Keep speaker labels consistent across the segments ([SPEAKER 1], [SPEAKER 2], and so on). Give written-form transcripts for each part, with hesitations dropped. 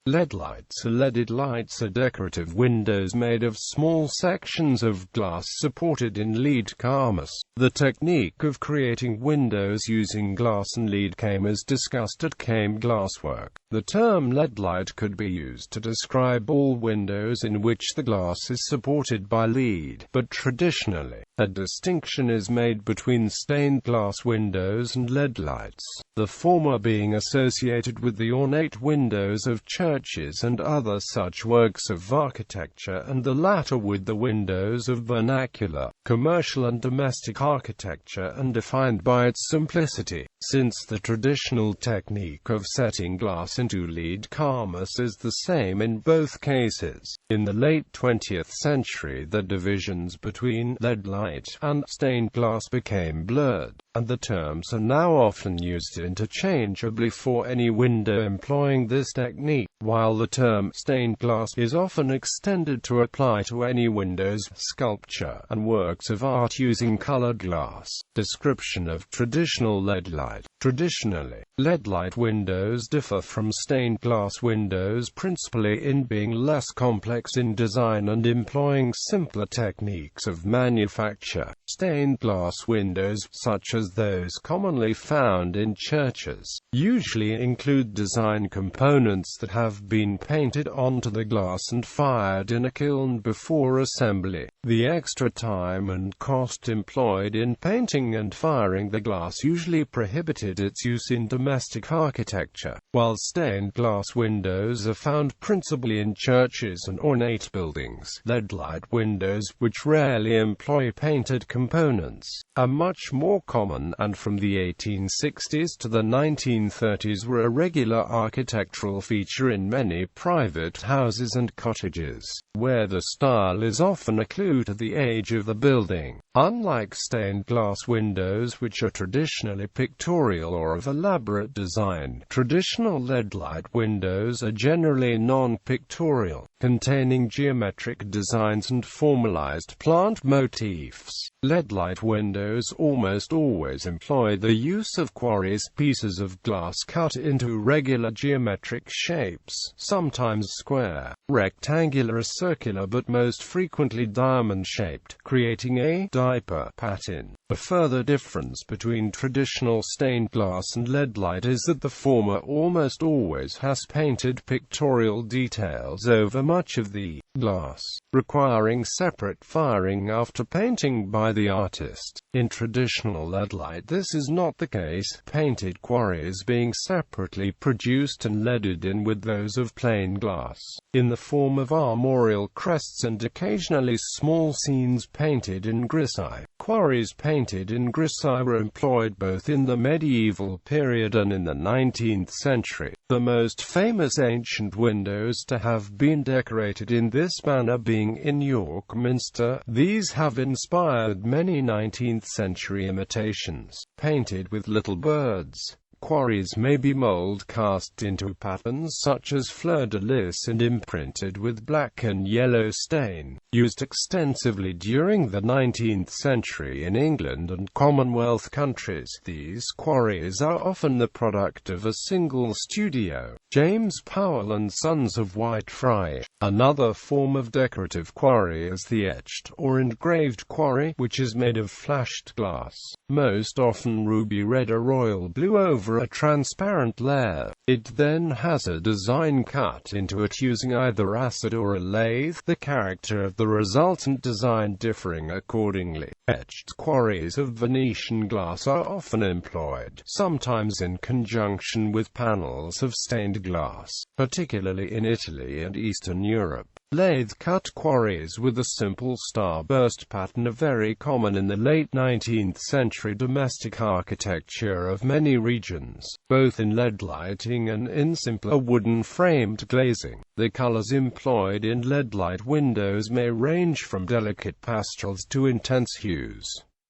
[SPEAKER 1] Leadlights or leaded lights are decorative windows made of small sections of glass supported in lead cames. The technique of creating windows using glass and lead came is discussed at Glasswork. The term leadlight could be used to describe all windows in which the glass is supported by lead, but traditionally, a distinction is made between stained glass windows and leadlights, the former being associated with the ornate windows of churches and other such works of architecture, and the latter with the windows of vernacular, commercial and domestic architecture, and defined by its simplicity. Since the traditional technique of setting glass into lead cames is the same in both cases, in the late 20th century the divisions between leadlight and stained glass became blurred, and the terms are now often used interchangeably for any window employing this technique, while the term stained glass is often extended to apply to any windows, sculpture, and works of art using colored glass. Description of traditional leadlight. Traditionally, leadlight windows differ from stained glass windows principally in being less complex in design and employing simpler techniques of manufacture. Stained glass windows, such as those commonly found in churches, usually include design components that have been painted onto the glass and fired in a kiln before assembly. The extra time and cost employed in painting and firing the glass usually prohibited its use in domestic architecture, while stained glass windows are found principally in churches and ornate buildings. Leadlight windows, which rarely employ painted components, are much more common, and from the 1860s to the 1930s were a regular architectural feature in many private houses and cottages, where the style is often a clue to the age of the building. Unlike stained glass windows, which are traditionally pictorial or of elaborate design, traditional leadlight windows are generally non-pictorial, containing geometric designs and formalized plant motifs. Leadlight windows almost always employ the use of quarries, pieces of glass cut into regular geometric shapes, sometimes square, rectangular or circular, but most frequently diamond-shaped, creating a diaper pattern. A further difference between traditional stained glass and leadlight is that the former almost always has painted pictorial details over much of the glass, requiring separate firing after painting by the artist. In traditional leadlight this is not the case, painted quarries being separately produced and leaded in with those of plain glass, in the form of armorial crests and occasionally small scenes painted in grisaille. Quarries painted in grisaille were employed both in the medieval period and in the 19th century, the most famous ancient windows to have been decorated in this manner being in York Minster. These have inspired many 19th century imitations, painted with little birds. Quarries may be mold-cast into patterns such as fleur-de-lis and imprinted with black and yellow stain. Used extensively during the 19th century in England and Commonwealth countries, these quarries are often the product of a single studio, James Powell and Sons of Whitefriars. Another form of decorative quarry is the etched or engraved quarry, which is made of flashed glass, most often ruby red or royal blue, over a transparent layer. It then has a design cut into it using either acid or a lathe, the character of the resultant design differing accordingly. Etched quarries of Venetian glass are often employed, sometimes in conjunction with panels of stained glass, particularly in Italy and Eastern Europe. Lathe-cut quarries with a simple starburst pattern are very common in the late 19th century domestic architecture of many regions, both in lead lighting and in simpler wooden-framed glazing. The colors employed in leadlight windows may range from delicate pastels to intense hues.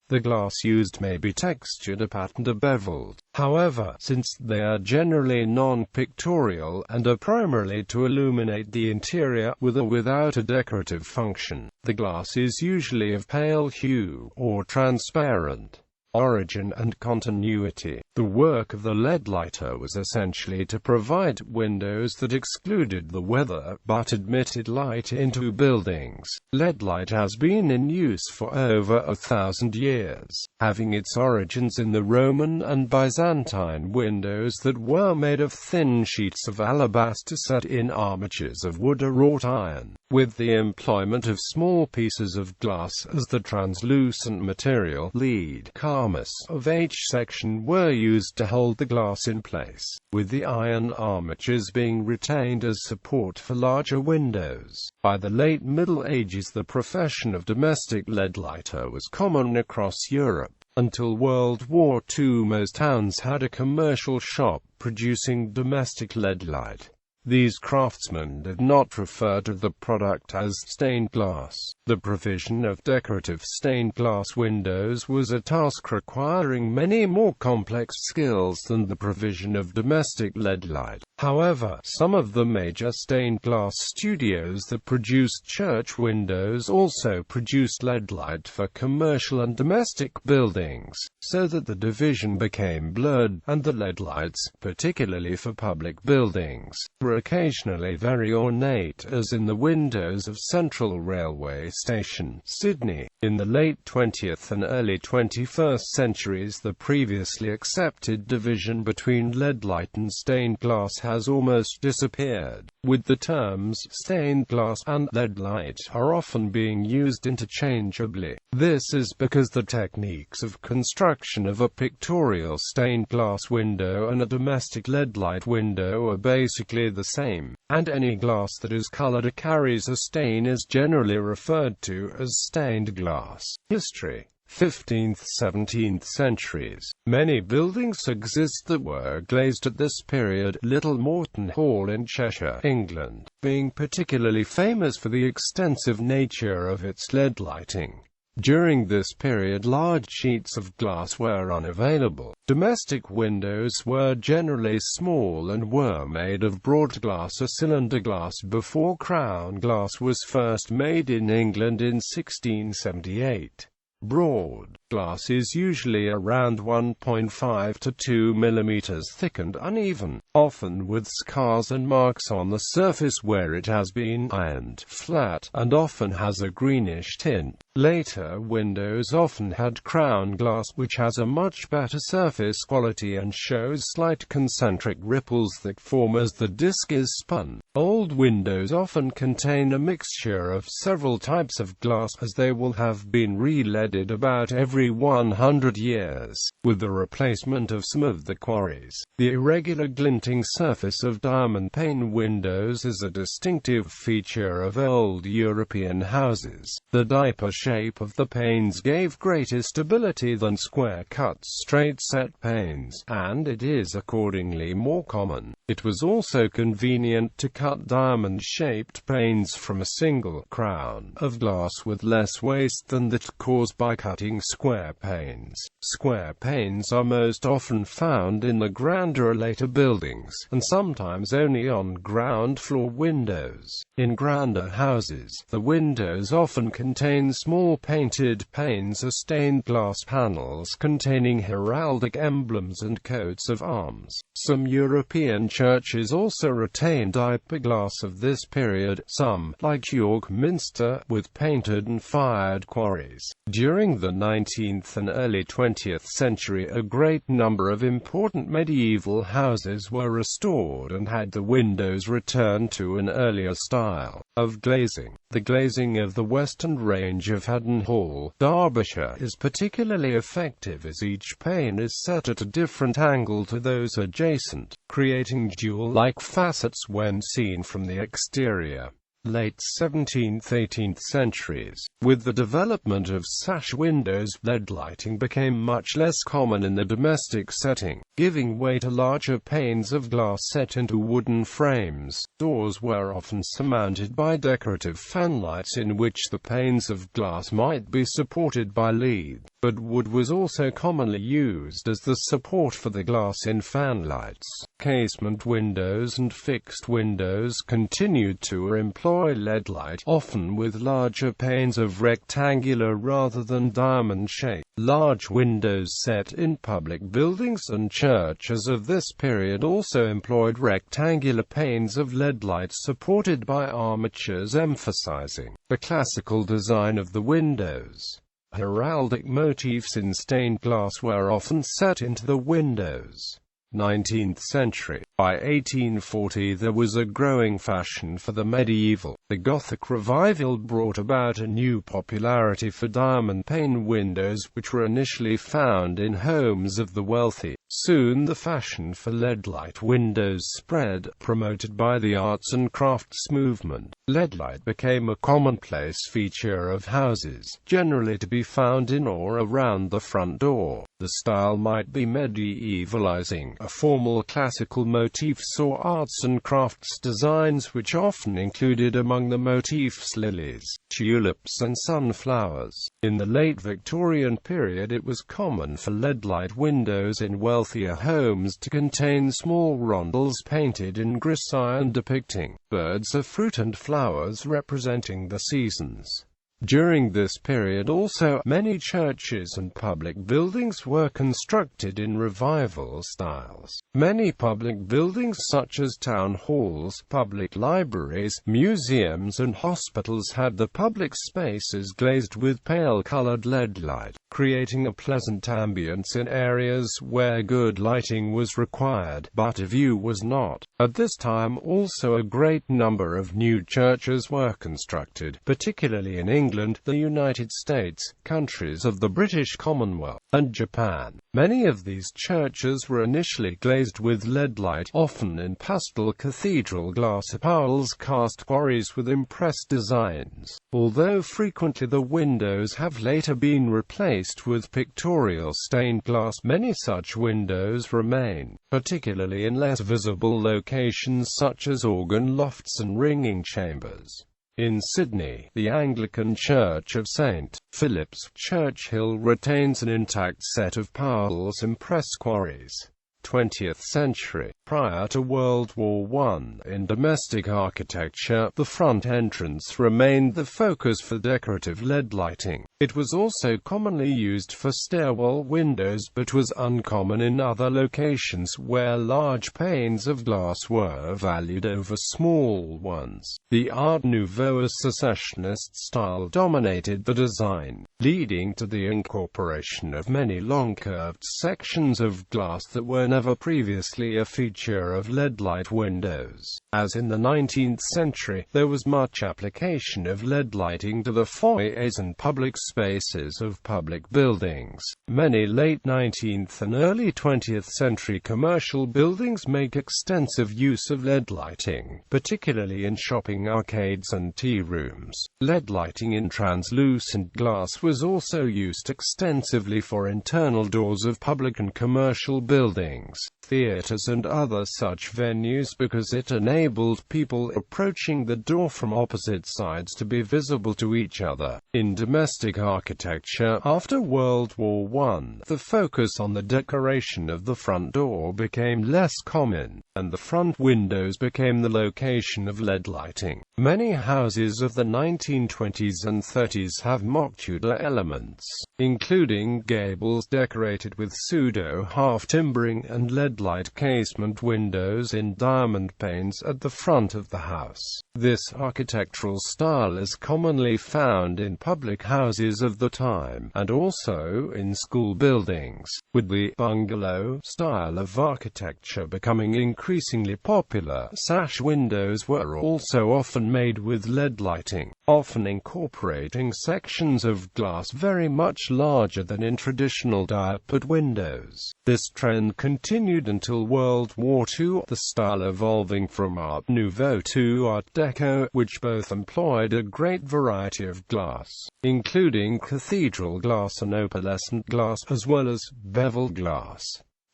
[SPEAKER 1] The glass used may be textured or patterned or beveled. However, since they are generally non-pictorial and are primarily to illuminate the interior, with or without a decorative function, the glass is usually of pale hue or transparent. origin and continuity. The work of the lead lighter was essentially to provide windows that excluded the weather, but admitted light into buildings. Lead light has been in use for over 1,000 years, having its origins in the Roman and Byzantine windows that were made of thin sheets of alabaster set in armatures of wood or wrought iron, with the employment of small pieces of glass as the translucent material. Lead cames of each section were used to hold the glass in place, with the iron armatures being retained as support for larger windows. By the late Middle Ages, the profession of domestic lead lighter was common across Europe. Until World War II, most towns had a commercial shop producing domestic lead light. These craftsmen did not refer to the product as stained glass. The provision of decorative stained glass windows was a task requiring many more complex skills than the provision of domestic lead light. However, some of the major stained glass studios that produced church windows also produced lead light for commercial and domestic buildings, so that the division became blurred, and the lead lights, particularly for public buildings, were occasionally very ornate, as in the windows of Central Railway Station, Sydney. In the late 20th and early 21st centuries, the previously accepted division between lead light and stained glass has almost disappeared, with the terms stained glass and lead light are often being used interchangeably. This is because the techniques of construction of a pictorial stained glass window and a domestic lead light window are basically the same, and any glass that is colored or carries a stain is generally referred to as stained glass. History: 15th–17th centuries. Many buildings exist that were glazed at this period, Little Morton Hall in Cheshire, England, being particularly famous for the extensive nature of its lead lighting. During this period, large sheets of glass were unavailable. Domestic windows were generally small and were made of broad glass or cylinder glass before crown glass was first made in England in 1678. Broad glass is usually around 1.5 to 2 mm thick and uneven, often with scars and marks on the surface where it has been ironed flat, and often has a greenish tint. Later windows often had crown glass, which has a much better surface quality and shows slight concentric ripples that form as the disc is spun. Old windows often contain a mixture of several types of glass, as they will have been re-leaded about every 100 years, with the replacement of some of the quarries. The irregular glinting surface of diamond pane windows is a distinctive feature of old European houses. The diaper shape of the panes gave greater stability than square-cut straight-set panes, and it is accordingly more common. It was also convenient to cut diamond-shaped panes from a single crown of glass with less waste than that caused by cutting square panes. Square panes are most often found in the grander or later buildings, and sometimes only on ground-floor windows. In grander houses, the windows often contain small painted panes or stained glass panels containing heraldic emblems and coats of arms. Some European churches also retain diaper glass of this period, some, like York Minster, with painted and fired quarries. During the 19th and early 20th century, a great number of important medieval houses were restored and had the windows returned to an earlier style of glazing. The glazing of the western range of Haddon Hall, Derbyshire, is particularly effective as each pane is set at a different angle to those adjacent, creating jewel-like facets when seen from the exterior. Late 17th–18th centuries. With the development of sash windows, lead lighting became much less common in the domestic setting, giving way to larger panes of glass set into wooden frames. Doors were often surmounted by decorative fanlights in which the panes of glass might be supported by lead but wood was also commonly used as the support for the glass in fanlights. Casement windows and fixed windows continued to employ lead light, often with larger panes of rectangular rather than diamond shape. Large windows set in public buildings and churches of this period also employed rectangular panes of lead light supported by armatures, emphasizing the classical design of the windows. Heraldic motifs in stained glass were often set into the windows. 19th century. By 1840 there was a growing fashion for the medieval. The Gothic revival brought about a new popularity for diamond pane windows, which were initially found in homes of the wealthy. Soon the fashion for lead light windows spread, promoted by the arts and crafts movement. Lead light became a commonplace feature of houses, generally to be found in or around the front door. The style might be medievalizing, a formal classical motifs or arts and crafts designs which often included among the motifs lilies, tulips and sunflowers. In the late Victorian period it was common for lead light windows in wealthier homes to contain small rondels painted in grisaille depicting birds of fruit and flowers representing the seasons. During this period also, many churches and public buildings were constructed in revival styles. Many public buildings such as town halls, public libraries, museums and hospitals had the public spaces glazed with pale-colored lead light, creating a pleasant ambience in areas where good lighting was required, but a view was not. At this time also a great number of new churches were constructed, particularly in England, the United States, countries of the British Commonwealth, and Japan. Many of these churches were initially glazed with lead light, often in pastel cathedral glass piles, cast quarries with impressed designs. Although frequently the windows have later been replaced with pictorial stained glass, many such windows remain, particularly in less visible locations such as organ lofts and ringing chambers. In Sydney, the Anglican Church of St. Philip's, Churchill retains an intact set of piles impress quarries. 20th century. Prior to World War I, in domestic architecture, the front entrance remained the focus for decorative lead lighting. It was also commonly used for stairwell windows but was uncommon in other locations where large panes of glass were valued over small ones. The Art Nouveau Secessionist style dominated the design, leading to the incorporation of many long curved sections of glass that were never previously a feature of lead light windows. As in the 19th century, there was much application of lead lighting to the foyers and public spaces of public buildings. Many late 19th and early 20th century commercial buildings make extensive use of lead lighting, particularly in shopping arcades and tea rooms. Lead lighting in translucent glass was also used extensively for internal doors of public and commercial buildings, theaters and other such venues because it enabled people approaching the door from opposite sides to be visible to each other. In domestic architecture, after World War I, the focus on the decoration of the front door became less common, and the front windows became the location of lead lighting. Many houses of the 1920s and 30s have mock-Tudor elements, including gables decorated with pseudo-half timbering and lead light casement windows in diamond panes at the front of the house. This architectural style is commonly found in public houses of the time, and also in school buildings, with the bungalow style of architecture becoming increasingly popular. Sash windows were also often made with lead lighting, often incorporating sections of glass very much larger than in traditional diapered windows. This trend continued until World War II, the style evolving from Art Nouveau to Art Deco, which both employed a great variety of glass, including cathedral glass and opalescent glass, as well as beveled glass.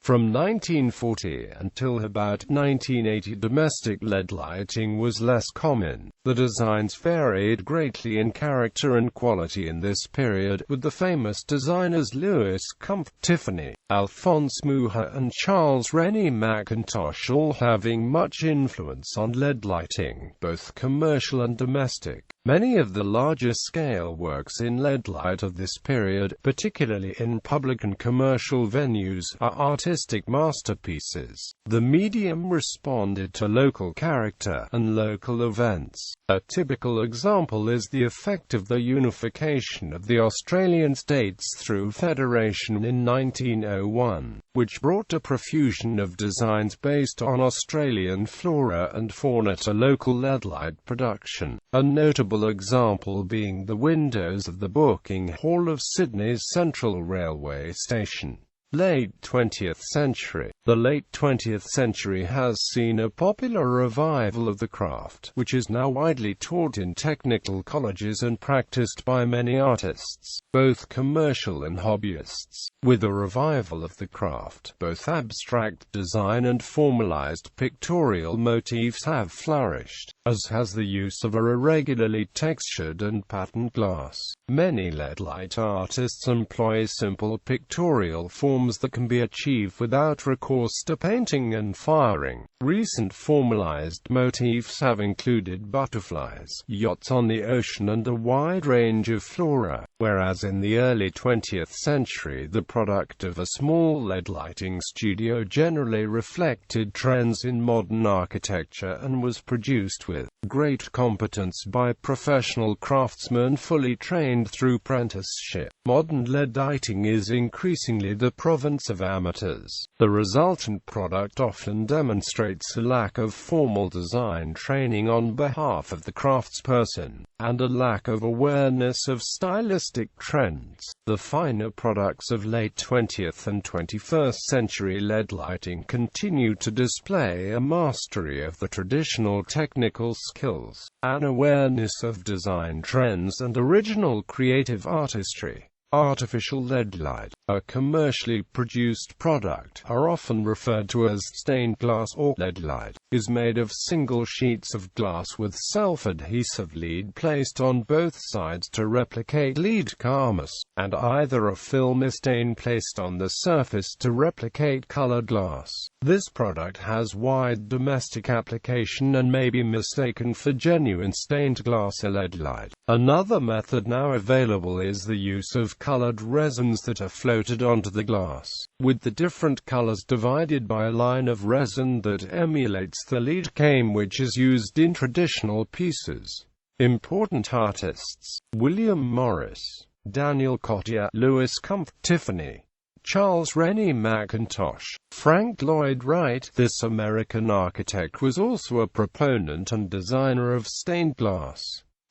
[SPEAKER 1] From 1940 until about 1980, domestic LED lighting was less common. The designs varied greatly in character and quality in this period, with the famous designers Louis Comfort, Tiffany, Alphonse Mucha and Charles Rennie Mackintosh all having much influence on LED lighting, both commercial and domestic. Many of the larger-scale works in LED light of this period, particularly in public and commercial venues, are artistic masterpieces. The medium responded to local character and local events. A typical example is the effect of the unification of the Australian states through federation in 1901, which brought a profusion of designs based on Australian flora and fauna to local LED light production. A notable example being the windows of the booking hall of Sydney's Central Railway Station. Late 20th century. The late 20th century has seen a popular revival of the craft, which is now widely taught in technical colleges and practiced by many artists, both commercial and hobbyists. With the revival of the craft, both abstract design and formalized pictorial motifs have flourished, as has the use of a irregularly textured and patterned glass. Many LED light artists employ simple pictorial forms that can be achieved without recourse to painting and firing. Recent formalized motifs have included butterflies, yachts on the ocean and a wide range of flora, whereas in the early 20th century the product of a small LED lighting studio generally reflected trends in modern architecture and was produced with great competence by professional craftsmen fully trained through apprenticeship. Modern LED lighting is increasingly the province of amateurs. The resultant product often demonstrates a lack of formal design training on behalf of the craftsperson, and a lack of awareness of stylistic trends. The finer products of late 20th and 21st century LED lighting continue to display a mastery of the traditional technical skills, an awareness of design trends and original creative artistry. Artificial LED light, a commercially produced product, are often referred to as stained glass or LED light, is made of single sheets of glass with self-adhesive lead placed on both sides to replicate lead cames, and either a film or stain placed on the surface to replicate colored glass. This product has wide domestic application and may be mistaken for genuine stained glass LED light. Another method now available is the use of colored resins that are floated onto the glass, with the different colors divided by a line of resin that emulates the lead came which is used in traditional pieces. Important artists: William Morris, Daniel Cottier, Louis Comfort, Tiffany, Charles Rennie Mackintosh, Frank Lloyd Wright. This American architect was also a proponent and designer of stained glass.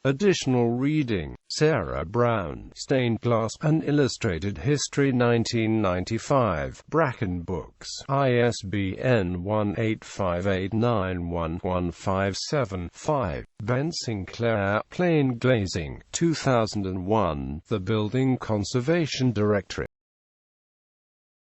[SPEAKER 1] Additional reading: Sarah Brown, Stained Glass, An Illustrated History, 1995, Bracken Books, ISBN 1858911157-5. Ben Sinclair, Plain Glazing, 2001, The Building Conservation Directory.